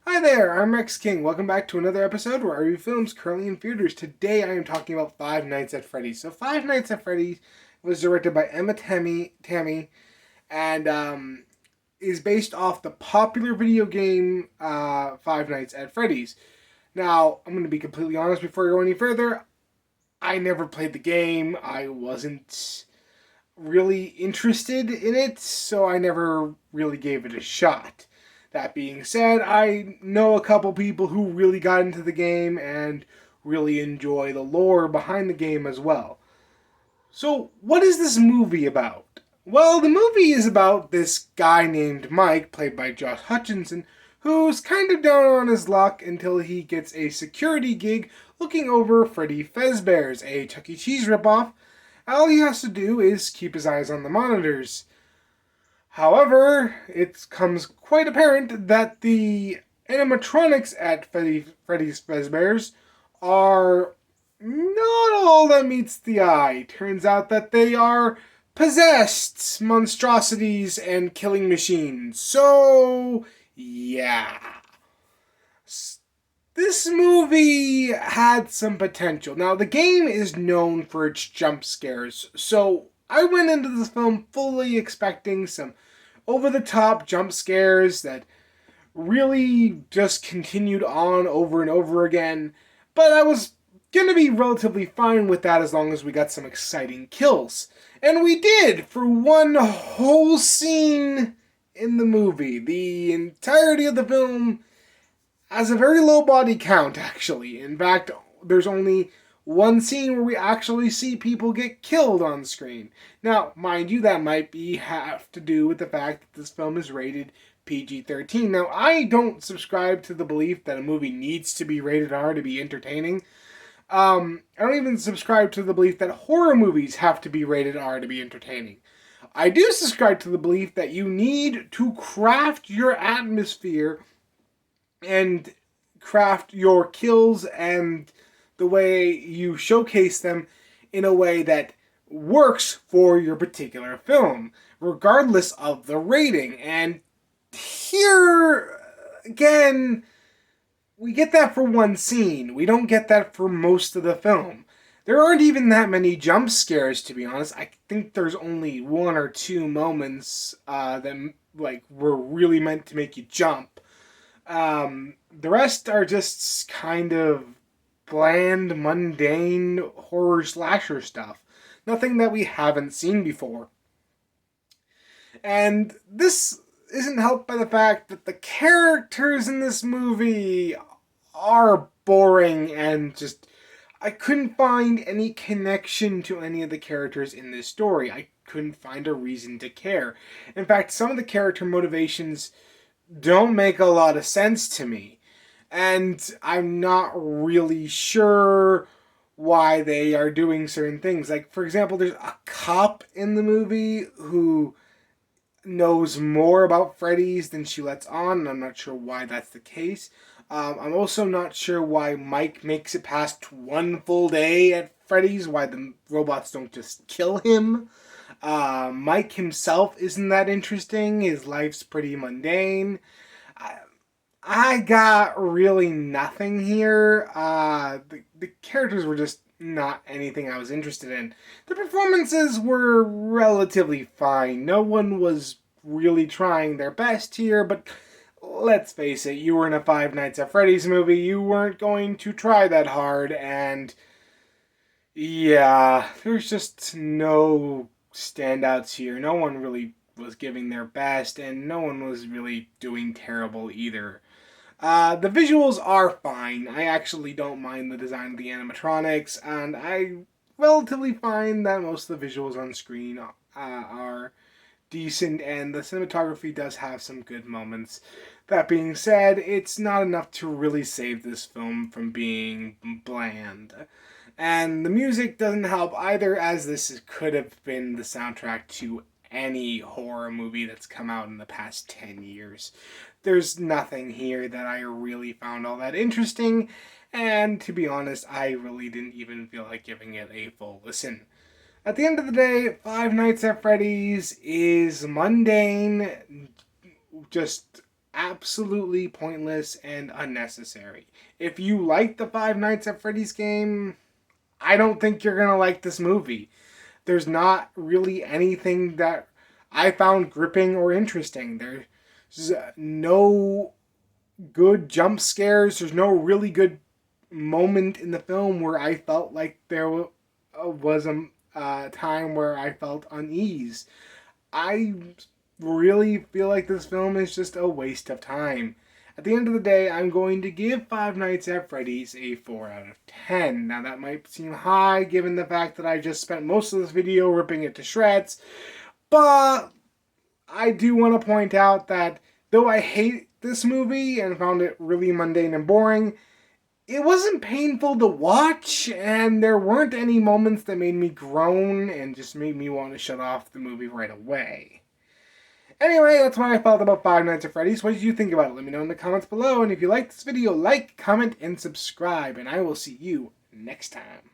Hi there, I'm Rex King. Welcome back to another episode where I review films currently in theaters. Today I am talking about Five Nights at Freddy's. So Five Nights at Freddy's was directed by Emma Tammy and is based off the popular video game Five Nights at Freddy's. Now, I'm going to be completely honest before I go any further. I never played the game. I wasn't really interested in it, so I never really gave it a shot. That being said, I know a couple people who really got into the game and really enjoy the lore behind the game as well. So, what is this movie about? Well, the movie is about this guy named Mike, played by Josh Hutcherson, who's kind of down on his luck until he gets a security gig looking over Freddy Fazbear's, a Chuck E. Cheese ripoff. All he has to do is keep his eyes on the monitors. However, it becomes quite apparent that the animatronics at Freddy's Fazbear's are not all that meets the eye. Turns out that they are possessed monstrosities and killing machines. So, yeah. This movie had some potential. Now, the game is known for its jump scares, so I went into this film fully expecting some over the top jump scares that really just continued on over and over again. But I was gonna be relatively fine with that as long as we got some exciting kills. And we did for one whole scene in the movie. The entirety of the film has a very low body count, actually. In fact, there's only one scene where we actually see people get killed on screen. Now, mind you, that might have to do with the fact that this film is rated PG-13. Now, I don't subscribe to the belief that a movie needs to be rated R to be entertaining. I don't even subscribe to the belief that horror movies have to be rated R to be entertaining. I do subscribe to the belief that you need to craft your atmosphere and craft your kills and the way you showcase them in a way that works for your particular film, regardless of the rating. And here, again, we get that for one scene. We don't get that for most of the film. There aren't even that many jump scares, to be honest. I think there's only one or two moments that were really meant to make you jump. The rest are just kind of bland, mundane horror slasher stuff. Nothing that we haven't seen before. And this isn't helped by the fact that the characters in this movie are boring and just. I couldn't find any connection to any of the characters in this story. I couldn't find a reason to care. In fact, some of the character motivations don't make a lot of sense to me. And I'm not really sure why they are doing certain things. Like, for example, there's a cop in the movie who knows more about Freddy's than she lets on, and I'm not sure why that's the case. I'm also not sure why Mike makes it past one full day at Freddy's, why the robots don't just kill him. Mike himself isn't that interesting. His life's pretty mundane. I, I got really nothing here. The characters were just not anything I was interested in. The performances were relatively fine. No one was really trying their best here, but let's face it, you were in a Five Nights at Freddy's movie. You weren't going to try that hard, and yeah, there's just no standouts here. No one really was giving their best, and no one was really doing terrible either. The visuals are fine. I actually don't mind the design of the animatronics, and I relatively find that most of the visuals on screen are decent, and the cinematography does have some good moments. That being said, it's not enough to really save this film from being bland. And the music doesn't help either, as this could have been the soundtrack to any horror movie that's come out in the past 10 years. There's nothing here that I really found all that interesting, and to be honest, I really didn't even feel like giving it a full listen. At the end of the day, Five Nights at Freddy's is mundane, just absolutely pointless and unnecessary. If you like the Five Nights at Freddy's game, I don't think you're going to like this movie. There's not really anything that I found gripping or interesting. There's no good jump scares. There's no really good moment in the film where I felt like there was a time where I felt unease. I really feel like this film is just a waste of time. At the end of the day, I'm going to give Five Nights at Freddy's a 4 out of 10. Now, that might seem high given the fact that I just spent most of this video ripping it to shreds, but I do want to point out that though I hate this movie and found it really mundane and boring, it wasn't painful to watch, and there weren't any moments that made me groan and just made me want to shut off the movie right away. Anyway, that's what I felt about Five Nights at Freddy's. What did you think about it? Let me know in the comments below, and if you liked this video, like, comment, and subscribe, and I will see you next time.